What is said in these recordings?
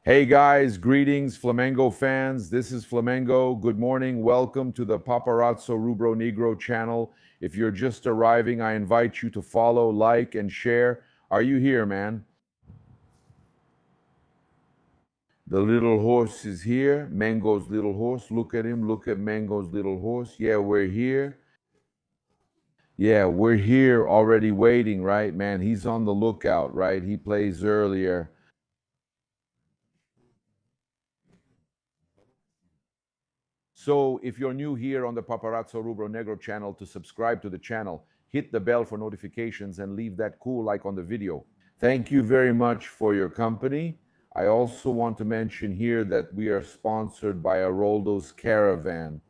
Hey guys, greetings Flamengo fans. This is Flamengo. Good morning. Welcome to the Paparazzo Rubro Negro channel. If you're just arriving, I invite you to follow, like, and share. Are you here, man? The little horse is here. Mango's little horse. Look at him. Look at Mango's little horse. Yeah, we're here. Yeah, we're here already waiting, right, man? He's on the lookout, right? He plays earlier. So if you're new here on the Paparazzo Rubro Negro channel, to subscribe to the channel, hit the bell for notifications and leave that cool like on the video. Thank you very much for your company. I also want to mention here that we are sponsored by Aroldo's Caravan.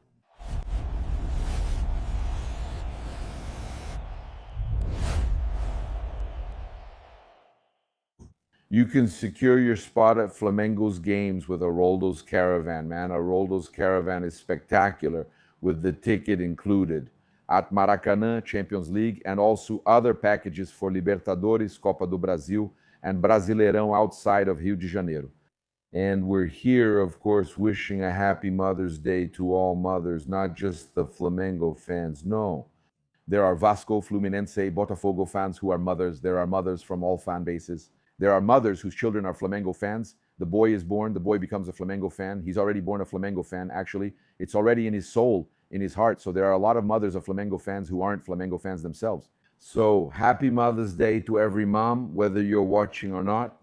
You can secure your spot at Flamengo's games with Aroldo's Caravan, man. Aroldo's Caravan is spectacular with the ticket included. At Maracanã, Champions League, and also other packages for Libertadores, Copa do Brasil, and Brasileirão outside of Rio de Janeiro. And we're here, of course, wishing a happy Mother's Day to all mothers, not just the Flamengo fans. No. There are Vasco, Fluminense, Botafogo fans who are mothers. There are mothers from all fan bases. There are mothers whose children are Flamengo fans. The boy is born, the boy becomes a Flamengo fan. He's already born a Flamengo fan, actually. It's already in his soul, in his heart. So there are a lot of mothers of Flamengo fans who aren't Flamengo fans themselves. So happy Mother's Day to every mom, whether you're watching or not,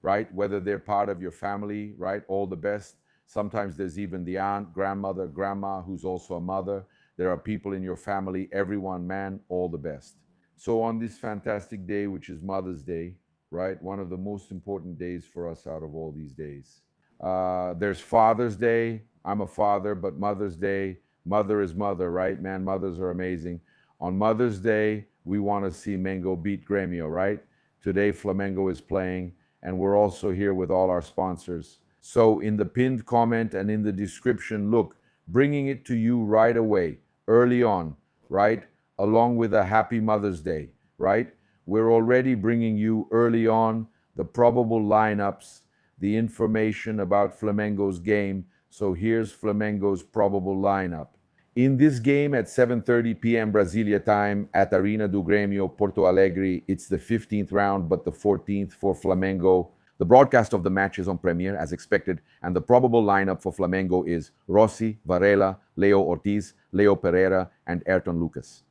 right? Whether they're part of your family, right? All the best. Sometimes there's even the aunt, grandmother, grandma, who's also a mother. There are people in your family, everyone, man, all the best. So on this fantastic day, which is Mother's Day, right? One of the most important days for us out of all these days. There's Father's Day. I'm a father, but Mother's Day, mother is mother, right, man? Mothers are amazing. On Mother's Day, we want to see Mango beat Grêmio, right? Today, Flamengo is playing, and we're also here with all our sponsors. So in the pinned comment and in the description, look, bringing it to you right away, early on, right? Along with a happy Mother's Day, right? We're already bringing you early on the probable lineups, the information about Flamengo's game. So here's Flamengo's probable lineup. In this game at 7:30 p.m. Brasilia time at Arena do Grêmio, Porto Alegre, it's the 15th round, but the 14th for Flamengo. The broadcast of the match is on Premiere, as expected, and the probable lineup for Flamengo is Rossi, Varela, Leo Ortiz, Leo Pereira, and Ayrton Lucas.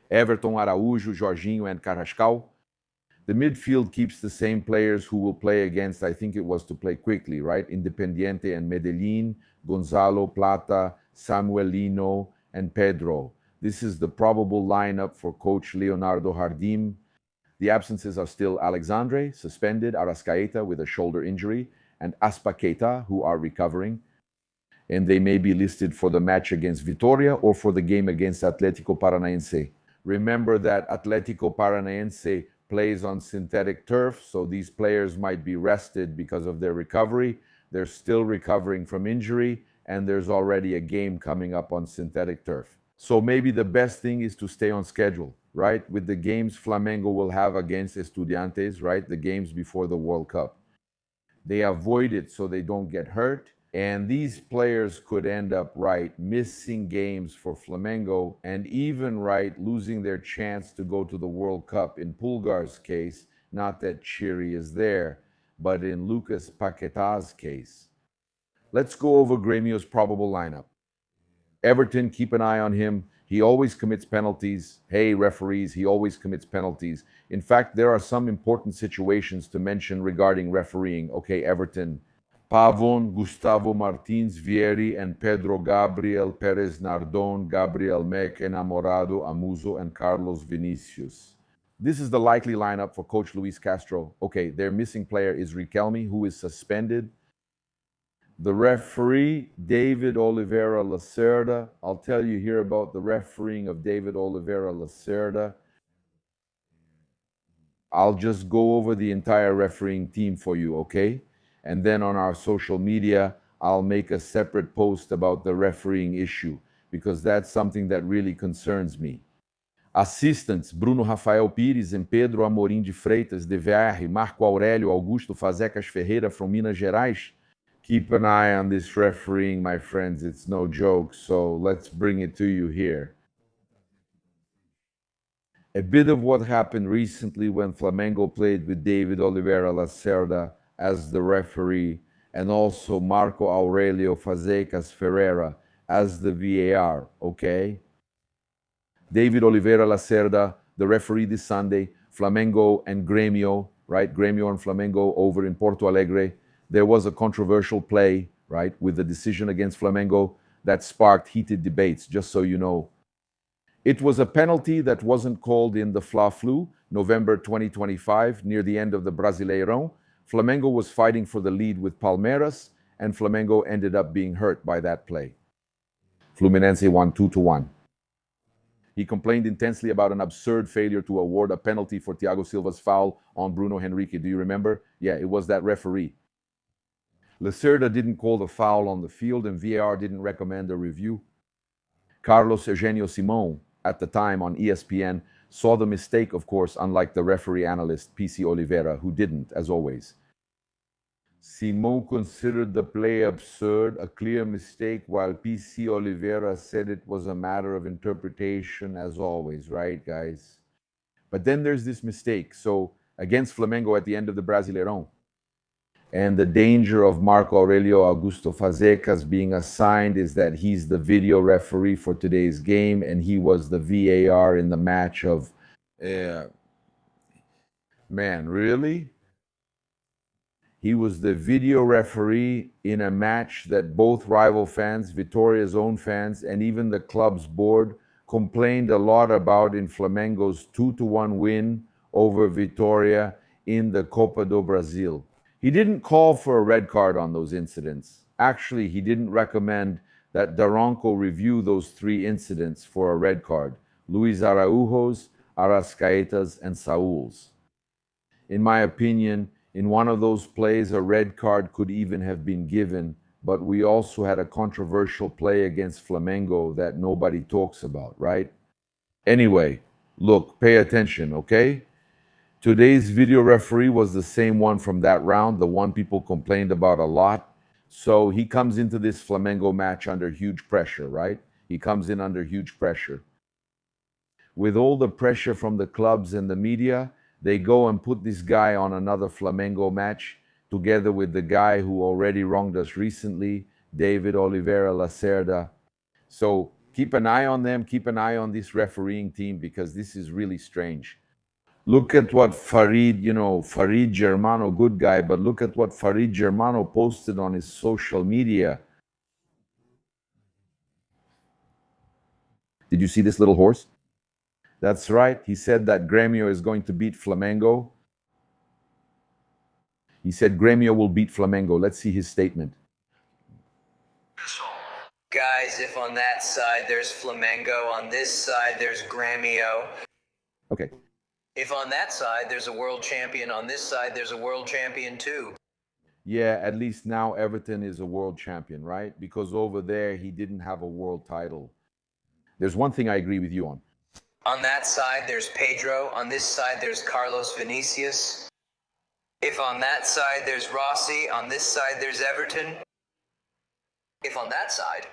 Everton, Araújo, Jorginho, and Carrascal. The midfield keeps the same players who will play against, I think it was to play quickly, right? Independiente and Medellin, Gonzalo, Plata, Samuelino, and Pedro. This is the probable lineup for coach Leonardo Jardim. The absences are still Alexandre, suspended, Arrascaeta with a shoulder injury, and Aspaqueta, who are recovering. And they may be listed for the match against Vitória or for the game against Atlético Paranaense. Remember that Atlético Paranaense plays on synthetic turf, so these players might be rested because of their recovery. They're still recovering from injury, and there's already a game coming up on synthetic turf. So maybe the best thing is to stay on schedule, right? With the games Flamengo will have against Estudiantes, right? The games before the World Cup. They avoid it so they don't get hurt. And these players could end up, right, missing games for Flamengo and even, right, losing their chance to go to the World Cup. In Pulgar's case, not that Chiri is there, but in Lucas Paqueta's case. Let's go over Grêmio's probable lineup. Everton, keep an eye on him. He always commits penalties. Hey, referees, he always commits penalties. In fact, there are some important situations to mention regarding refereeing. Okay, Everton. Pavon, Gustavo Martins, Vieri, and Pedro Gabriel, Perez Nardon, Gabriel Meck, Enamorado, Amuso, and Carlos Vinicius. This is the likely lineup for Coach Luis Castro. Okay, their missing player is Riquelme, who is suspended. The referee, David Oliveira Lacerda. I'll tell you here about the refereeing of David Oliveira Lacerda. I'll just go over the entire refereeing team for you, okay? And then on our social media, I'll make a separate post about the refereeing issue because that's something that really concerns me. Assistants, Bruno Rafael Pires and Pedro Amorim de Freitas, de VR, Marco Aurélio Augusto Fazecas Ferreira from Minas Gerais. Keep an eye on this refereeing, my friends. It's no joke, so let's bring it to you here. A bit of what happened recently when Flamengo played with David Oliveira Lacerda as the referee and also Marco Aurelio Fazecas Ferreira as the VAR, okay? David Oliveira Lacerda, the referee this Sunday, Flamengo and Grêmio, right? Grêmio and Flamengo over in Porto Alegre. There was a controversial play, right, with the decision against Flamengo that sparked heated debates, just so you know. It was a penalty that wasn't called in the Fla-Flu, November 2025, near the end of the Brasileirão. Flamengo was fighting for the lead with Palmeiras, and Flamengo ended up being hurt by that play. Fluminense won 2-1. He complained intensely about an absurd failure to award a penalty for Thiago Silva's foul on Bruno Henrique. Do you remember? Yeah, it was that referee. Lacerda didn't call the foul on the field, and VAR didn't recommend a review. Carlos Eugenio Simão, at the time on ESPN, saw the mistake, of course, unlike the referee analyst PC Oliveira, who didn't, as always. Simão considered the play absurd, a clear mistake, while PC Oliveira said it was a matter of interpretation, as always, right, guys? But then there's this mistake. So, against Flamengo at the end of the Brasileirão, and the danger of Marco Aurelio Augusto Fazecas being assigned is that he's the video referee for today's game, and he was the VAR in the match of... man, really? He was the video referee in a match that both rival fans, Vitoria's own fans, and even the club's board complained a lot about in Flamengo's 2-1 win over Vitória in the Copa do Brasil. He didn't call for a red card on those incidents. Actually, he didn't recommend that Daronco review those 3 incidents for a red card: Luis Araújo's, Arrascaeta's, and Saúl's. In my opinion, in one of those plays, a red card could even have been given, but we also had a controversial play against Flamengo that nobody talks about, right? Anyway, look, pay attention, okay? Today's video referee was the same one from that round, the one people complained about a lot. So he comes into this Flamengo match under huge pressure, right? He comes in under huge pressure. With all the pressure from the clubs and the media, they go and put this guy on another Flamengo match together with the guy who already wronged us recently, David Oliveira Lacerda. So keep an eye on them, keep an eye on this refereeing team, because this is really strange. Look at what Farid Germano, good guy, but look at what Farid Germano posted on his social media. Did you see this little horse? That's right. He said that Grêmio is going to beat Flamengo. He said Grêmio will beat Flamengo. Let's see his statement. Guys, if on that side there's Flamengo, on this side there's Grêmio. Okay. If on that side there's a world champion, on this side there's a world champion too. Yeah, at least now Everton is a world champion, right? Because over there he didn't have a world title. There's one thing I agree with you on. On that side there's Pedro, on this side there's Carlos Vinicius. If on that side there's Rossi, on this side there's Everton. If on that side...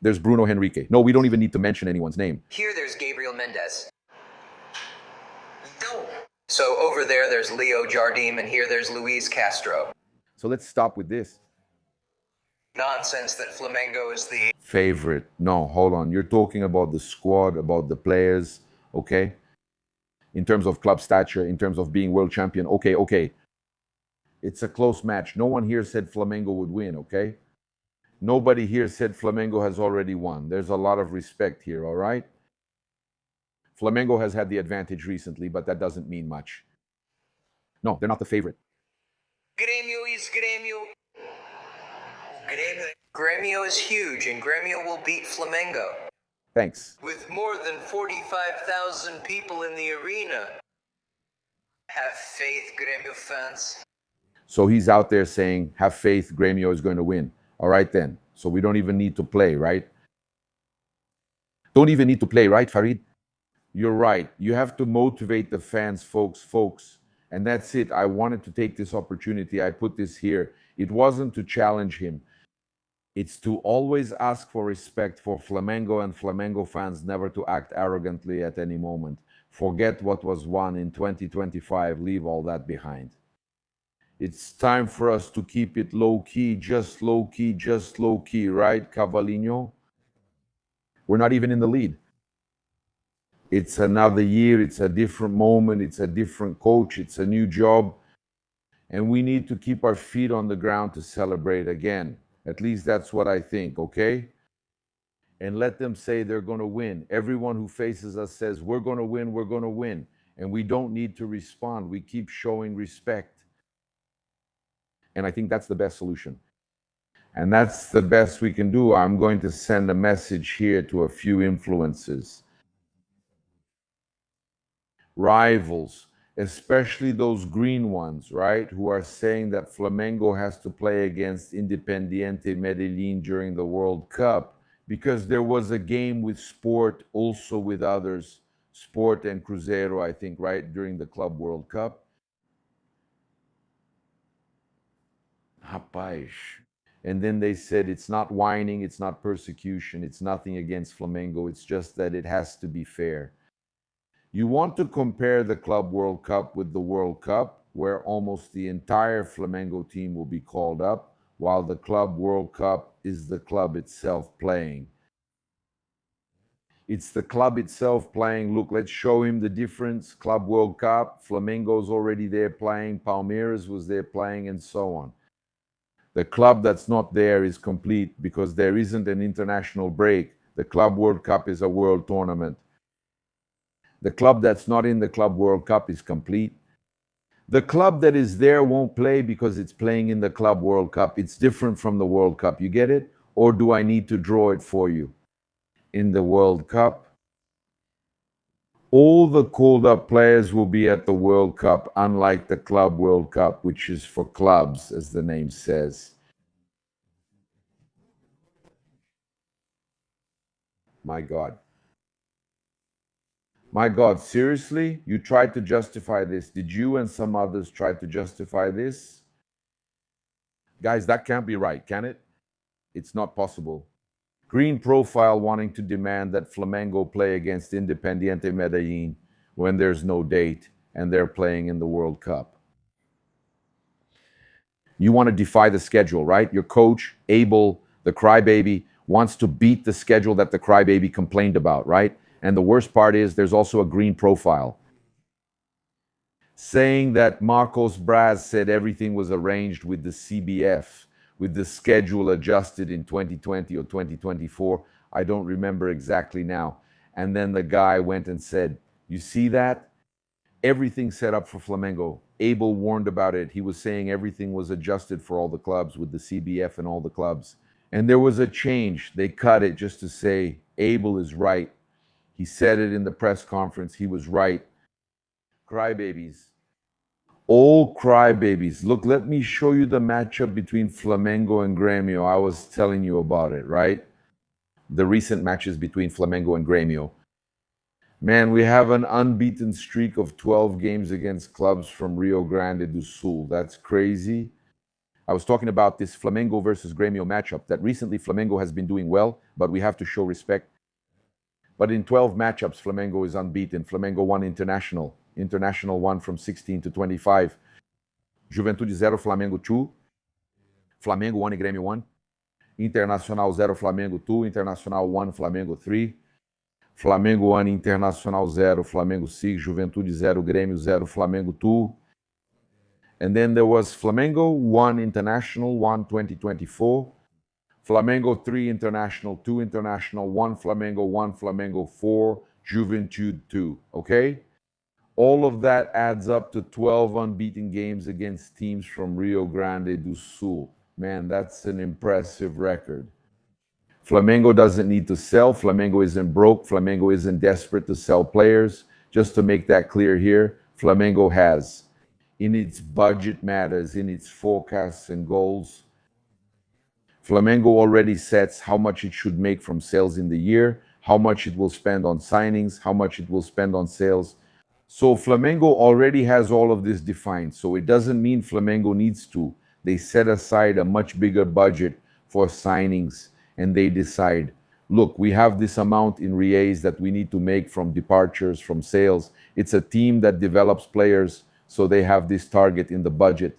there's Bruno Henrique. No, we don't even need to mention anyone's name. Here there's Gabriel Mendes. No. So over there's Leo Jardim, and here there's Luis Castro. So let's stop with this. Nonsense that Flamengo is the favorite. No, hold on. You're talking about the squad, about the players, okay? In terms of club stature, in terms of being world champion, okay. It's a close match. No one here said Flamengo would win, okay? Nobody here said Flamengo has already won. There's a lot of respect here, all right? Flamengo has had the advantage recently, but that doesn't mean much. No, they're not the favorite. Grêmio is Grêmio. Grêmio is huge, and Grêmio will beat Flamengo. Thanks. With more than 45,000 people in the arena. Have faith, Grêmio fans. So he's out there saying, have faith, Grêmio is going to win. All right then. So we don't even need to play, right? Don't even need to play, right, Farid? You're right. You have to motivate the fans, folks. And that's it. I wanted to take this opportunity. I put this here. It wasn't to challenge him. It's to always ask for respect for Flamengo and Flamengo fans, never to act arrogantly at any moment. Forget what was won in 2025. Leave all that behind. It's time for us to keep it low key, just low key, just low key, right, Cavalinho? We're not even in the lead. It's another year, it's a different moment, it's a different coach, it's a new job. And we need to keep our feet on the ground to celebrate again. At least that's what I think, okay? And let them say they're going to win. Everyone who faces us says, we're going to win, we're going to win. And we don't need to respond. We keep showing respect. And I think that's the best solution. And that's the best we can do. I'm going to send a message here to a few influences. Rivals, especially those green ones, right, who are saying that Flamengo has to play against Independiente Medellin during the World Cup because there was a game with Sport, also with others, Sport and Cruzeiro, I think, right, during the Club World Cup. Rapaz. And then they said it's not whining, it's not persecution, it's nothing against Flamengo, it's just that it has to be fair. You want to compare the Club World Cup with the World Cup, where almost the entire Flamengo team will be called up, while the Club World Cup is the club itself playing. It's the club itself playing. Look, let's show him the difference. Club World Cup, Flamengo's already there playing, Palmeiras was there playing, and so on. The club that's not there is complete because there isn't an international break. The Club World Cup is a world tournament. The club that's not in the Club World Cup is complete. The club that is there won't play because it's playing in the Club World Cup. It's different from the World Cup. You get it? Or do I need to draw it for you? In the World Cup, all the called up players will be at the World Cup, unlike the Club World Cup, which is for clubs, as the name says. My God. My God, seriously? You tried to justify this. Did you and some others try to justify this? Guys, that can't be right, can it? It's not possible. Green profile wanting to demand that Flamengo play against Independiente Medellin when there's no date and they're playing in the World Cup. You want to defy the schedule, right? Your coach, Abel, the crybaby, wants to beat the schedule that the crybaby complained about, right? And the worst part is there's also a green profile saying that Marcos Braz said everything was arranged with the CBF, with the schedule adjusted in 2020 or 2024. I don't remember exactly now. And then the guy went and said, you see that? Everything set up for Flamengo. Abel warned about it. He was saying everything was adjusted for all the clubs with the CBF and all the clubs. And there was a change. They cut it just to say, Abel is right. He said it in the press conference. He was right. Crybabies. All crybabies. Look, let me show you the matchup between Flamengo and Grêmio. I was telling you about it, right? The recent matches between Flamengo and Grêmio. Man, we have an unbeaten streak of 12 games against clubs from Rio Grande do Sul. That's crazy. I was talking about this Flamengo versus Grêmio matchup, that recently Flamengo has been doing well, but we have to show respect. But in 12 matchups, Flamengo is unbeaten. Flamengo won International. International won from 16 to 25. Juventude 0, Flamengo 2. Flamengo 1 and Grêmio 1. Internacional 0, Flamengo 2. Internacional 1, Flamengo 3. Flamengo 1, Internacional 0, Flamengo 6. Juventude 0, Grêmio 0, Flamengo 2. And then there was Flamengo 1, International 1, 2024. Flamengo 3, International 2, International 1, Flamengo 1, Flamengo 4, Juventude 2. Okay? All of that adds up to 12 unbeaten games against teams from Rio Grande do Sul. Man, that's an impressive record. Flamengo doesn't need to sell. Flamengo isn't broke. Flamengo isn't desperate to sell players. Just to make that clear here, Flamengo has, in its budget matters, in its forecasts and goals, Flamengo already sets how much it should make from sales in the year. how much it will spend on signings, how much it will spend on sales. So Flamengo already has all of this defined. So it doesn't mean Flamengo needs to. They set aside a much bigger budget for signings and they decide, look, we have this amount in reais that we need to make from departures, from sales. It's a team that develops players, so they have this target in the budget.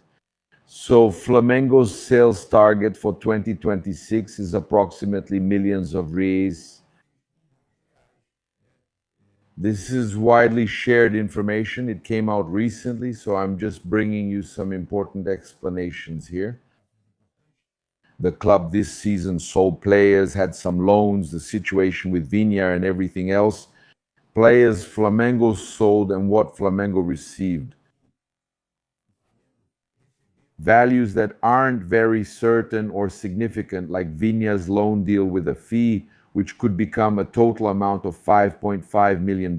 So Flamengo's sales target for 2026 is approximately millions of reais. This is widely shared information. It came out recently, so I'm just bringing you some important explanations here. The club this season sold players, had some loans, the situation with Viña and everything else. Players Flamengo sold and what Flamengo received. Values that aren't very certain or significant, like Viña's loan deal with a fee, which could become a total amount of $5.5 million.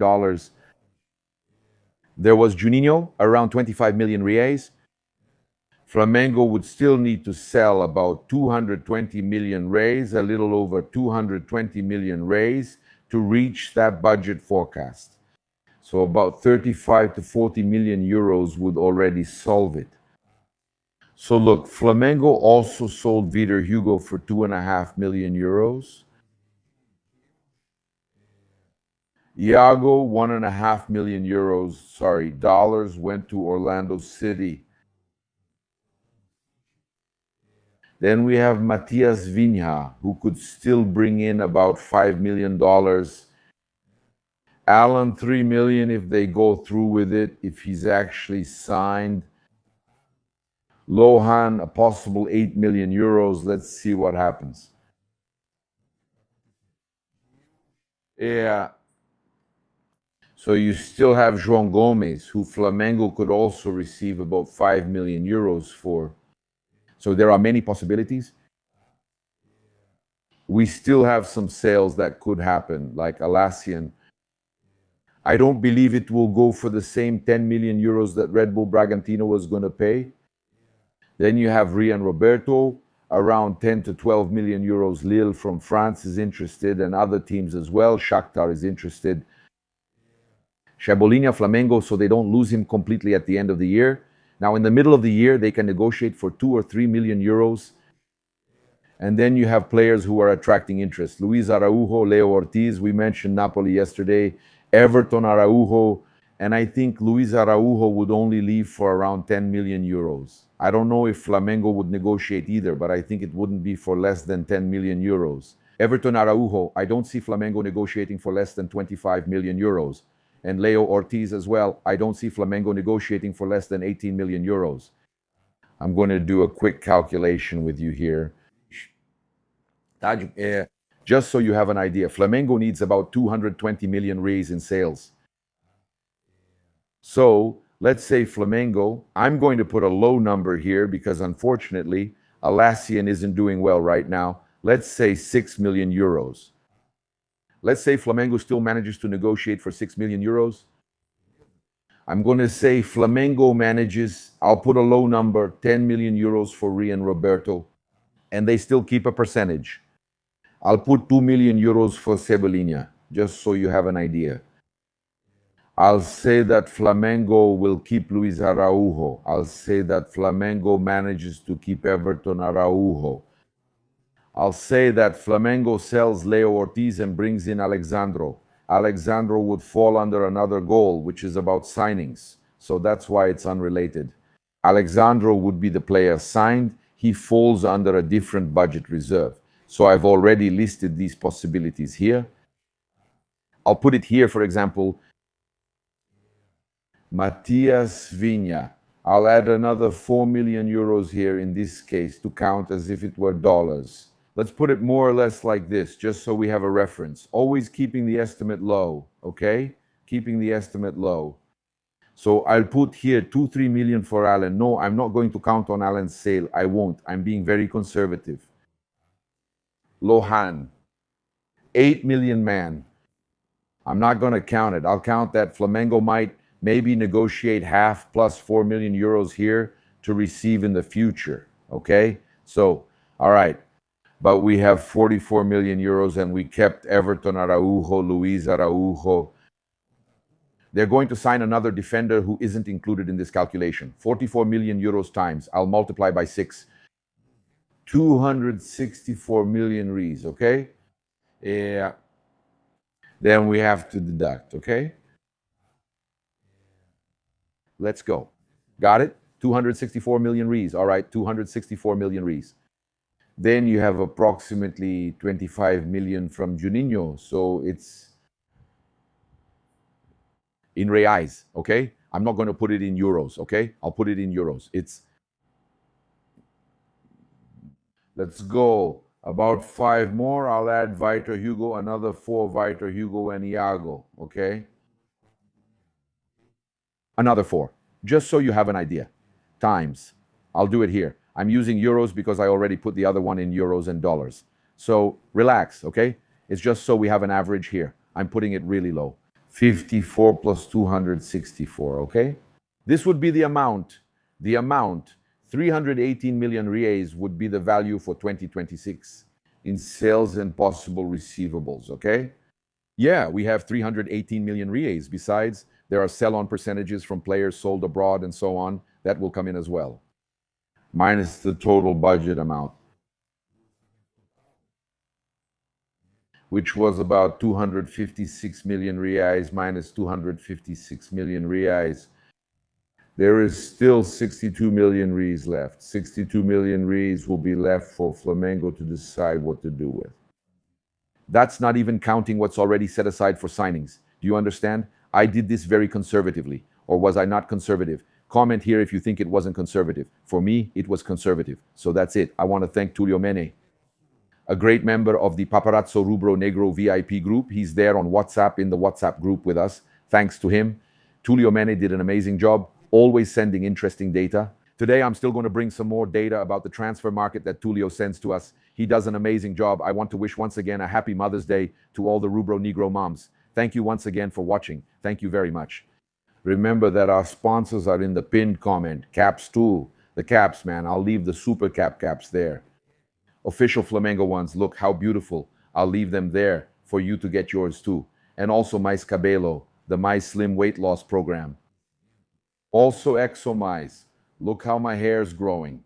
There was Juninho, around 25 million reais. Flamengo would still need to sell about 220 million reais, a little over 220 million reais, to reach that budget forecast. So about 35 to 40 million euros would already solve it. So look, Flamengo also sold Vitor Hugo for 2.5 million euros. Iago, 1.5 million euros, dollars went to Orlando City. Then we have Matias Viña, who could still bring in about $5 million. Alan, 3 million if they go through with it, if he's actually signed. Lohan, a possible 8 million euros. Let's see what happens. Yeah. So you still have João Gomes, who Flamengo could also receive about 5 million euros for. So there are many possibilities. We still have some sales that could happen, like Alassian. I don't believe it will go for the same 10 million euros that Red Bull Bragantino was going to pay. Then you have Rian Roberto, around 10 to 12 million euros. Lille from France is interested, and other teams as well. Shakhtar is interested. Cebolinha, Flamengo, so they don't lose him completely at the end of the year. Now, in the middle of the year, they can negotiate for 2 or 3 million euros. And then you have players who are attracting interest. Luis Araujo, Leo Ortiz, we mentioned Napoli yesterday. Everton, Araujo. And I think Luis Araujo would only leave for around 10 million euros. I don't know if Flamengo would negotiate either, but I think it wouldn't be for less than 10 million euros. Everton, Araujo, I don't see Flamengo negotiating for less than 25 million euros. And Leo Ortiz as well, I don't see Flamengo negotiating for less than 18 million euros. I'm going to do a quick calculation with you here. Just so you have an idea, Flamengo needs about 220 million reais in sales. So let's say Flamengo, I'm going to put a low number here because unfortunately, Alassian isn't doing well right now. Let's say 6 million euros. Let's say Flamengo still manages to negotiate for 6 million euros. I'm going to say Flamengo manages, I'll put a low number, 10 million euros for Rian Roberto, and they still keep a percentage. I'll put 2 million euros for Cebolinha, just so you have an idea. I'll say that Flamengo will keep Luis Araujo. I'll say that Flamengo manages to keep Everton Araujo. I'll say that Flamengo sells Leo Ortiz and brings in Alexandro. Alexandro would fall under another goal, which is about signings. So that's why it's unrelated. Alexandro would be the player signed. He falls under a different budget reserve. So I've already listed these possibilities here. I'll put it here, for example, Matias Viña. I'll add another 4 million euros here in this case to count as if it were dollars. Let's put it more or less like this, just so we have a reference. Always keeping the estimate low, okay? Keeping the estimate low. So I'll put here 2-3 million for Alan. No, I'm not going to count on Alan's sale. I won't. I'm being very conservative. Lohan, 8 million man. I'm not going to count it. I'll count that Flamengo might maybe negotiate half plus 4 million euros here to receive in the future, okay? So, all right. but we have 44 million euros and we kept Everton Araujo, Luis Araujo. They're going to sign another defender who isn't included in this calculation. 44 million euros times, I'll multiply by 6. 264 million reais, okay? Yeah. Then we have to deduct, okay? Let's go. Got it? 264 million reais. All right, 264 million reais. Then you have approximately 25 million from Juninho. So it's in reais, okay? I'm not going to put it in euros, okay? I'll put it in euros. Let's go. About 5 more. I'll add Vitor Hugo, another 4 Vitor Hugo and Iago, okay? Another 4, just so you have an idea. Times. I'll do it here. I'm using euros because I already put the other one in euros and dollars. So relax, okay? It's just so we have an average here. I'm putting it really low. 54 plus 264, okay? This would be the amount. 318 million reais would be the value for 2026 in sales and possible receivables, okay? Yeah, we have 318 million reais. Besides, there are sell-on percentages from players sold abroad and so on. That will come in as well. Minus the total budget amount, which was about 256 million reais minus 256 million reais. There is still 62 million reais left. 62 million reais will be left for Flamengo to decide what to do with. That's not even counting what's already set aside for signings. Do you understand? I did this very conservatively. Or was I not conservative? Comment here if you think it wasn't conservative. For me, it was conservative. So that's it. I want to thank Tulio Mene, a great member of the Paparazzo Rubro Negro VIP group. He's there on WhatsApp, in the WhatsApp group with us. Thanks to him. Tulio Mene did an amazing job, always sending interesting data. Today, I'm still going to bring some more data about the transfer market that Tulio sends to us. He does an amazing job. I want to wish once again a happy Mother's Day to all the Rubro Negro moms. Thank you once again for watching. Thank you very much. Remember that our sponsors are in the pinned comment. Caps too. The caps, man. I'll leave the super caps there. Official Flamengo ones. Look how beautiful. I'll leave them there for you to get yours too. And also Mais Cabelo, the My Slim weight loss program. Also ExoMice. Look how my hair is growing.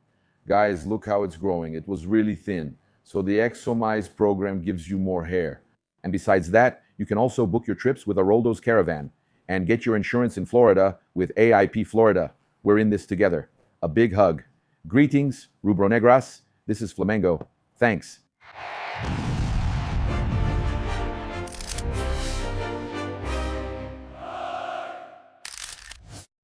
Guys, look how it's growing. It was really thin. So the ExoMice program gives you more hair. And besides that, you can also book your trips with Aroldo's Caravan and get your insurance in Florida with AIP Florida. We're in this together. A big hug. Greetings, Rubro Negras. This is Flamengo. Thanks.